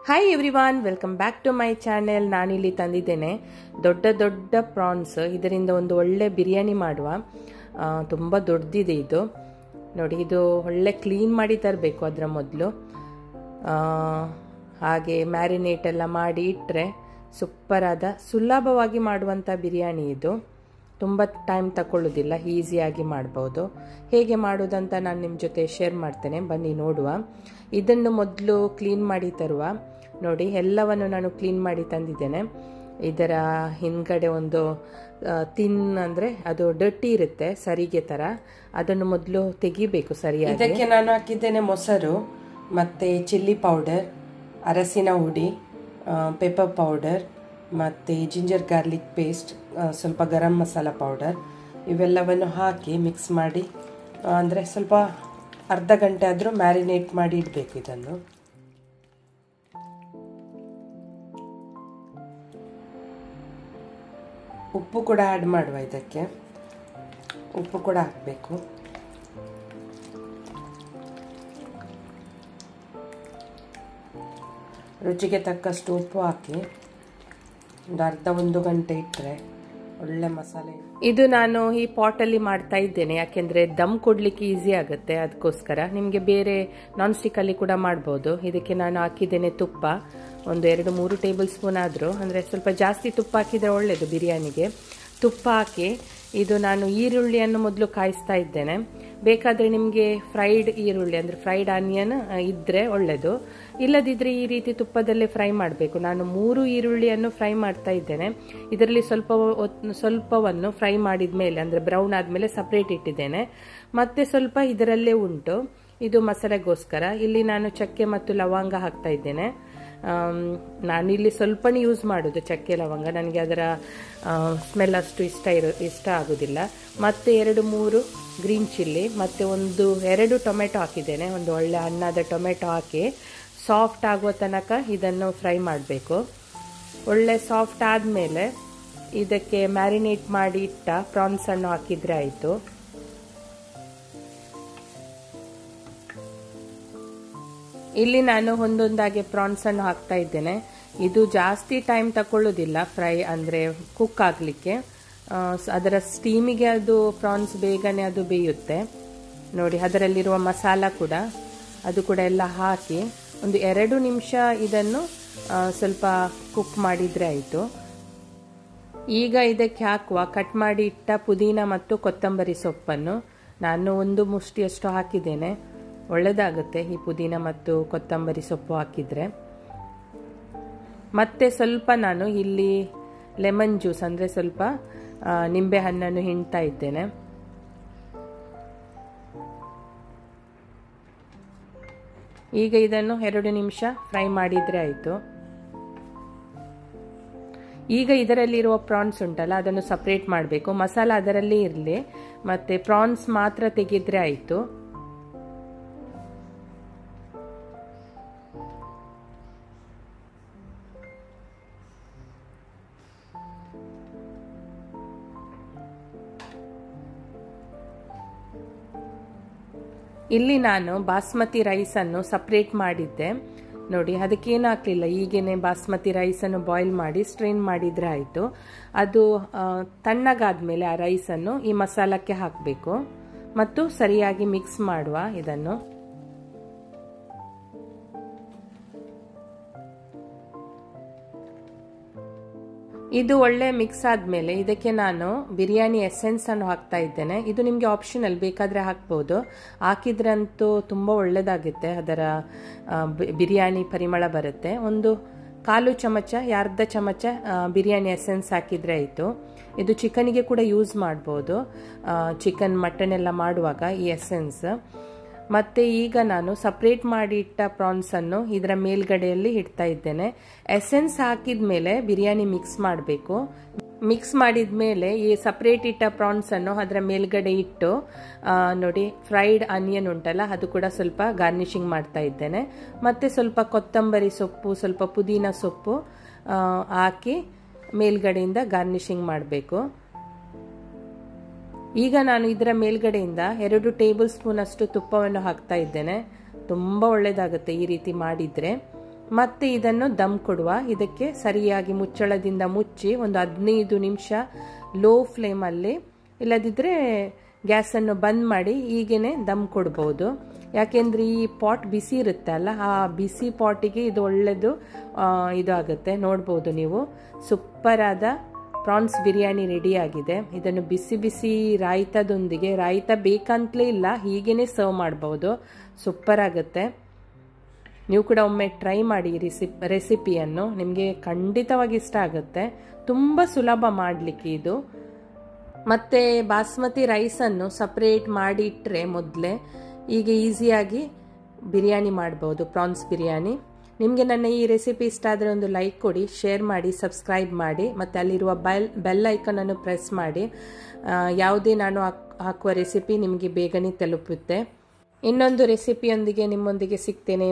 Hi everyone, welcome back to my channel. ನಾನಿಲ್ಲಿ ತಂದಿದ್ದೇನೆ ದೊಡ್ಡ ದೊಡ್ಡ ಪ್ರಾನ್ಸ್. ಇದರಿಂದ ಒಂದು ಒಳ್ಳೆ ಬಿರಿಯಾನಿ ಮಾಡುವ. ತುಂಬ ದೊಡ್ಡದಿದೆ ಇದು ನೋಡಿ. ಇದು ಒಳ್ಳೆ ಕ್ಲೀನ್ ಮಾಡಿ ತರಬೇಕು ಅದರ ಮೊದಲು. ಹಾಗೆ ಮ್ಯಾರಿನೇಟ್ ಎಲ್ಲ ಮಾಡಿ ಇಟ್ಟರೆ ಸೂಪರಾದ ಸುಲಭವಾಗಿ ಮಾಡುವಂಥ ಬಿರಿಯಾನಿ ಇದು. ತುಂಬ ಟೈಮ್ ತಗೊಳ್ಳೋದಿಲ್ಲ, ಈಸಿಯಾಗಿ ಮಾಡ್ಬೋದು. ಹೇಗೆ ಮಾಡೋದಂತ ನಾನು ನಿಮ್ಮ ಜೊತೆ ಶೇರ್ ಮಾಡ್ತೇನೆ, ಬನ್ನಿ ನೋಡುವ. ಇದನ್ನು ಮೊದಲು ಕ್ಲೀನ್ ಮಾಡಿ ತರುವ. ನೋಡಿ, ಎಲ್ಲವನ್ನು ನಾನು ಕ್ಲೀನ್ ಮಾಡಿ ತಂದಿದ್ದೇನೆ. ಇದರ ಹಿಂದ್ಗಡೆ ಒಂದು ತಿನ್ ಅಂದರೆ ಅದು ಡರ್ಟಿ ಇರುತ್ತೆ, ಸರಿಗೆ ಥರ. ಅದನ್ನು ಮೊದಲು ತೆಗಿಬೇಕು ಸರಿಯಾಗಿ. ಇದಕ್ಕೆ ನಾನು ಹಾಕಿದ್ದೇನೆ ಮೊಸರು, ಮತ್ತು ಚಿಲ್ಲಿ ಪೌಡರ್, ಅರಸಿನ ಹುಡಿ, ಪೆಪ್ಪರ್ ಪೌಡರ್, ಮತ್ತು ಜಿಂಜರ್ ಗಾರ್ಲಿಕ್ ಪೇಸ್ಟ್, ಸ್ವಲ್ಪ ಗರಂ ಮಸಾಲ ಪೌಡರ್, ಇವೆಲ್ಲವನ್ನು ಹಾಕಿ ಮಿಕ್ಸ್ ಮಾಡಿ ಅಂದರೆ ಸ್ವಲ್ಪ ಅರ್ಧ ಗಂಟೆ ಆದರೂ ಮ್ಯಾರಿನೇಟ್ ಮಾಡಿ ಇಡಬೇಕು ಇದನ್ನು. ಉಪ್ಪು ಕೂಡ ಆ್ಯಡ್ ಮಾಡುವ. ಇದಕ್ಕೆ ಉಪ್ಪು ಕೂಡ ಹಾಕಬೇಕು. ರುಚಿಗೆ ತಕ್ಕಷ್ಟು ಉಪ್ಪು ಹಾಕಿ ಒಂದು ಗಂಟೆ ಇಟ್ಟರೆ ಒಳ್ಳೆ ಮಸಾಲೆ. ಇದು ನಾನು ಈ ಪಾಟಲ್ಲಿ ಮಾಡ್ತಾ ಇದ್ದೇನೆ, ಯಾಕೆಂದರೆ ದಮ್ ಕೊಡಲಿಕ್ಕೆ ಈಸಿ ಆಗುತ್ತೆ. ಅದಕ್ಕೋಸ್ಕರ ನಿಮಗೆ ಬೇರೆ ನಾನ್ ಸ್ಟಿಕ್ಕಲ್ಲಿ ಕೂಡ ಮಾಡ್ಬೋದು. ಇದಕ್ಕೆ ನಾನು ಹಾಕಿದ್ದೇನೆ ತುಪ್ಪ, ಒಂದು 2-3 ಟೇಬಲ್ ಸ್ಪೂನ್ ಆದರೂ, ಅಂದರೆ ಸ್ವಲ್ಪ ಜಾಸ್ತಿ ತುಪ್ಪ ಹಾಕಿದರೆ ಒಳ್ಳೆಯದು ಬಿರಿಯಾನಿಗೆ. ತುಪ್ಪ ಹಾಕಿ ಇದು ನಾನು ಈರುಳ್ಳಿಯನ್ನು ಮೊದಲು ಕಾಯಿಸ್ತಾ ಇದ್ದೇನೆ. ಬೇಕಾದರೆ ನಿಮಗೆ ಫ್ರೈಡ್ ಈರುಳ್ಳಿ ಅಂದರೆ ಫ್ರೈಡ್ ಆನಿಯನ್ ಇದ್ದರೆ ಒಳ್ಳೆಯದು, ಇಲ್ಲದಿದ್ದರೆ ಈ ರೀತಿ ತುಪ್ಪದಲ್ಲೇ ಫ್ರೈ ಮಾಡಬೇಕು. ನಾನು 3 ಈರುಳ್ಳಿಯನ್ನು ಫ್ರೈ ಮಾಡ್ತಾ ಇದ್ದೇನೆ. ಇದರಲ್ಲಿ ಸ್ವಲ್ಪವನ್ನು ಫ್ರೈ ಮಾಡಿದ ಮೇಲೆ ಅಂದರೆ ಬ್ರೌನ್ ಆದಮೇಲೆ ಸಪ್ರೇಟ್ ಇಟ್ಟಿದ್ದೇನೆ. ಮತ್ತೆ ಸ್ವಲ್ಪ ಇದರಲ್ಲೇ ಉಂಟು, ಇದು ಮಸಾಲೆಗೋಸ್ಕರ. ಇಲ್ಲಿ ನಾನು ಚಕ್ಕೆ ಮತ್ತು ಲವಂಗ ಹಾಕ್ತಾ ಇದ್ದೇನೆ. ನಾನಿಲ್ಲಿ ಸ್ವಲ್ಪನೇ ಯೂಸ್ ಮಾಡೋದು ಚಕ್ಕೆ ಲವಂಗ, ನನಗೆ ಅದರ ಸ್ಮೆಲ್ ಅಷ್ಟು ಇಷ್ಟ ಆಗೋದಿಲ್ಲ. ಮತ್ತು 2-3 ಗ್ರೀನ್ ಚಿಲ್ಲಿ, ಮತ್ತು 1-2 ಟೊಮೆಟೊ ಹಾಕಿದ್ದೇನೆ. ಒಂದು ಒಳ್ಳೆ ಹಣ್ಣಾದ ಟೊಮೆಟೊ ಹಾಕಿ ಸಾಫ್ಟ್ ಆಗುವ ತನಕ ಇದನ್ನು ಫ್ರೈ ಮಾಡಬೇಕು. ಒಳ್ಳೆ ಸಾಫ್ಟ್ ಆದಮೇಲೆ ಇದಕ್ಕೆ ಮ್ಯಾರಿನೇಟ್ ಮಾಡಿ ಇಟ್ಟ ಪ್ರಾನ್ಸನ್ನು ಹಾಕಿದರೆ ಆಯಿತು. ಇಲ್ಲಿ ನಾನು ಒಂದೊಂದಾಗಿ ಪ್ರಾನ್ಸನ್ನು ಹಾಕ್ತಾ ಇದ್ದೇನೆ. ಇದು ಜಾಸ್ತಿ ಟೈಮ್ ತಗೊಳ್ಳೋದಿಲ್ಲ ಫ್ರೈ ಅಂದರೆ ಕುಕ್ ಆಗಲಿಕ್ಕೆ. ಅದರ ಸ್ಟೀಮಿಗೆ ಅದು ಪ್ರಾನ್ಸ್ ಬೇಗನೆ ಅದು ಬೇಯುತ್ತೆ. ನೋಡಿ, ಅದರಲ್ಲಿರುವ ಮಸಾಲ ಕೂಡ ಅದು ಕೂಡ ಎಲ್ಲ ಹಾಕಿ ಒಂದು 2 ನಿಮಿಷ ಇದನ್ನು ಸ್ವಲ್ಪ ಕುಕ್ ಮಾಡಿದರೆ ಆಯಿತು. ಈಗ ಇದಕ್ಕೆ ಹಾಕುವ ಕಟ್ ಮಾಡಿ ಇಟ್ಟ ಪುದೀನ ಮತ್ತು ಕೊತ್ತಂಬರಿ ಸೊಪ್ಪನ್ನು ನಾನು 1 ಮುಷ್ಟಿಯಷ್ಟು ಹಾಕಿದ್ದೇನೆ. ಒಳ್ಳೆಯದಾಗುತ್ತೆ ಈ ಪುದೀನ ಮತ್ತು ಕೊತ್ತಂಬರಿ ಸೊಪ್ಪು ಹಾಕಿದರೆ. ಮತ್ತೆ ಸ್ವಲ್ಪ ನಾನು ಇಲ್ಲಿ ಲೆಮನ್ ಜ್ಯೂಸ್ ಅಂದರೆ ಸ್ವಲ್ಪ ನಿಂಬೆ ಹಣ್ಣನ್ನು ಹಿಂಡ್ತಾ ಇದ್ದೇನೆ. ಈಗ ಇದನ್ನು 2 ನಿಮಿಷ ಫ್ರೈ ಮಾಡಿದರೆ ಆಯಿತು. ಈಗ ಇದರಲ್ಲಿರುವ ಪ್ರಾನ್ಸ್ ಉಂಟಲ್ಲ, ಅದನ್ನು ಸಪ್ರೇಟ್ ಮಾಡಬೇಕು. ಮಸಾಲ ಅದರಲ್ಲೇ ಇರಲಿ, ಮತ್ತು ಪ್ರಾನ್ಸ್ ಮಾತ್ರ ತೆಗೆದ್ರೆ ಆಯಿತು. ಇಲ್ಲಿ ನಾನು ಬಾಸ್ಮತಿ ರೈಸನ್ನು ಸಪ್ರೇಟ್ ಮಾಡಿದ್ದೆ. ನೋಡಿ, ಅದಕ್ಕೇನು ಹಾಕಲಿಲ್ಲ, ಈಗೇನೆ ಬಾಸ್ಮತಿ ರೈಸನ್ನು ಬಾಯ್ಲ್ ಮಾಡಿ ಸ್ಟ್ರೈನ್ ಮಾಡಿದರೆ ಆಯಿತು. ಅದು ತಣ್ಣಗಾದ್ಮೇಲೆ ಆ ರೈಸನ್ನು ಈ ಮಸಾಲಕ್ಕೆ ಹಾಕಬೇಕು ಮತ್ತು ಸರಿಯಾಗಿ ಮಿಕ್ಸ್ ಮಾಡುವ ಇದನ್ನು. ಇದು ಒಳ್ಳೆ ಮಿಕ್ಸ್ ಆದಮೇಲೆ ಇದಕ್ಕೆ ನಾನು ಬಿರಿಯಾನಿ ಎಸೆನ್ಸ್ ಅನ್ನು ಹಾಕ್ತಾ ಇದ್ದೇನೆ. ಇದು ನಿಮಗೆ ಆಪ್ಷನಲ್, ಬೇಕಾದರೆ ಹಾಕ್ಬೋದು. ಹಾಕಿದ್ರಂತೂ ತುಂಬ ಒಳ್ಳೆಯದಾಗುತ್ತೆ, ಅದರ ಬಿರಿಯಾನಿ ಪರಿಮಳ ಬರುತ್ತೆ. 1/4 ಚಮಚ, 1/2 ಚಮಚ ಬಿರಿಯಾನಿ ಎಸೆನ್ಸ್ ಹಾಕಿದರೆ ಆಯಿತು. ಇದು ಚಿಕನಿಗೆ ಕೂಡ ಯೂಸ್ ಮಾಡ್ಬೋದು, ಚಿಕನ್ ಮಟನ್ ಎಲ್ಲ ಮಾಡುವಾಗ ಈ ಎಸೆನ್ಸ್. ಮತ್ತು ಈಗ ನಾನು ಸಪ್ರೇಟ್ ಮಾಡಿ ಇಟ್ಟ ಪ್ರಾನ್ಸನ್ನು ಇದರ ಮೇಲ್ಗಡೆಯಲ್ಲಿ ಇಡ್ತಾ ಇದ್ದೇನೆ. ಎಸೆನ್ಸ್ ಹಾಕಿದ ಮೇಲೆ ಬಿರಿಯಾನಿ ಮಿಕ್ಸ್ ಮಾಡಬೇಕು. ಮಿಕ್ಸ್ ಮಾಡಿದ ಮೇಲೆ ಈ ಸಪ್ರೇಟ್ ಇಟ್ಟ ಪ್ರಾನ್ಸನ್ನು ಅದರ ಮೇಲ್ಗಡೆ ಇಟ್ಟು ನೋಡಿ, ಫ್ರೈಡ್ ಆನಿಯನ್ ಉಂಟಲ್ಲ, ಅದು ಕೂಡ ಸ್ವಲ್ಪ ಗಾರ್ನಿಷಿಂಗ್ ಮಾಡ್ತಾ ಇದ್ದೇನೆ. ಮತ್ತು ಸ್ವಲ್ಪ ಕೊತ್ತಂಬರಿ ಸೊಪ್ಪು, ಸ್ವಲ್ಪ ಪುದೀನ ಸೊಪ್ಪು ಹಾಕಿ ಮೇಲ್ಗಡೆಯಿಂದ ಗಾರ್ನಿಷಿಂಗ್ ಮಾಡಬೇಕು. ಈಗ ನಾನು ಇದರ ಮೇಲ್ಗಡೆಯಿಂದ 2 ಟೇಬಲ್ ಸ್ಪೂನ್ ಅಷ್ಟು ತುಪ್ಪವನ್ನು ಹಾಕ್ತಾ ಇದ್ದೇನೆ. ತುಂಬ ಒಳ್ಳೆಯದಾಗುತ್ತೆ ಈ ರೀತಿ ಮಾಡಿದರೆ. ಮತ್ತು ಇದನ್ನು ದಮ್ ಕೊಡುವ. ಇದಕ್ಕೆ ಸರಿಯಾಗಿ ಮುಚ್ಚಳದಿಂದ ಮುಚ್ಚಿ ಒಂದು 15 ನಿಮಿಷ ಲೋ ಫ್ಲೇಮಲ್ಲಿ, ಇಲ್ಲದಿದ್ದರೆ ಗ್ಯಾಸನ್ನು ಬಂದ್ ಮಾಡಿ ಹೀಗೇನೆ ದಮ್ ಕೊಡ್ಬೋದು. ಯಾಕೆಂದರೆ ಈ ಪಾಟ್ ಬಿಸಿ ಇರುತ್ತೆ ಅಲ್ಲ, ಆ ಬಿಸಿ ಪಾಟಿಗೆ ಇದು ಒಳ್ಳೆಯದು ಇದು ಆಗುತ್ತೆ. ನೋಡ್ಬೋದು ನೀವು, ಸೂಪರಾದ ಪ್ರಾನ್ಸ್ ಬಿರಿಯಾನಿ ರೆಡಿ ಆಗಿದೆ. ಇದನ್ನು ಬಿಸಿ ಬಿಸಿ ರಾಯ್ತದೊಂದಿಗೆ, ರಾಯ್ತ ಬೇಕಂತಲೇ ಇಲ್ಲ, ಹೀಗೇನೆ ಸರ್ವ್ ಮಾಡ್ಬೋದು. ಸೂಪರ್ ಆಗುತ್ತೆ. ನೀವು ಕೂಡ ಒಮ್ಮೆ ಟ್ರೈ ಮಾಡಿ ಈ ರೆಸಿಪಿಯನ್ನು, ನಿಮಗೆ ಖಂಡಿತವಾಗಿ ಇಷ್ಟ ಆಗುತ್ತೆ. ತುಂಬ ಸುಲಭ ಮಾಡಲಿಕ್ಕೆ ಇದು. ಮತ್ತು ಬಾಸ್ಮತಿ ರೈಸನ್ನು ಸಪ್ರೇಟ್ ಮಾಡಿ ಇಟ್ಟರೆ ಮೊದಲೇ ಈಗ ಈಸಿಯಾಗಿ ಬಿರಿಯಾನಿ ಮಾಡ್ಬೋದು, ಪ್ರಾನ್ಸ್ ಬಿರಿಯಾನಿ. ನಿಮಗೆ ನನ್ನ ಈ ರೆಸಿಪಿ ಇಷ್ಟ ಆದರೆ ಒಂದು ಲೈಕ್ ಕೊಡಿ, ಶೇರ್ ಮಾಡಿ, ಸಬ್ಸ್ಕ್ರೈಬ್ ಮಾಡಿ, ಮತ್ತು ಅಲ್ಲಿರುವ ಬೆಲ್ ಐಕನನ್ನು ಪ್ರೆಸ್ ಮಾಡಿ. ಯಾವುದೇ ನಾನು ಹಾಕುವ ರೆಸಿಪಿ ನಿಮಗೆ ಬೇಗನೆ ತಲುಪುತ್ತೆ. ಇನ್ನೊಂದು ರೆಸಿಪಿಯೊಂದಿಗೆ ನಿಮ್ಮೊಂದಿಗೆ ಸಿಗ್ತೇನೆ.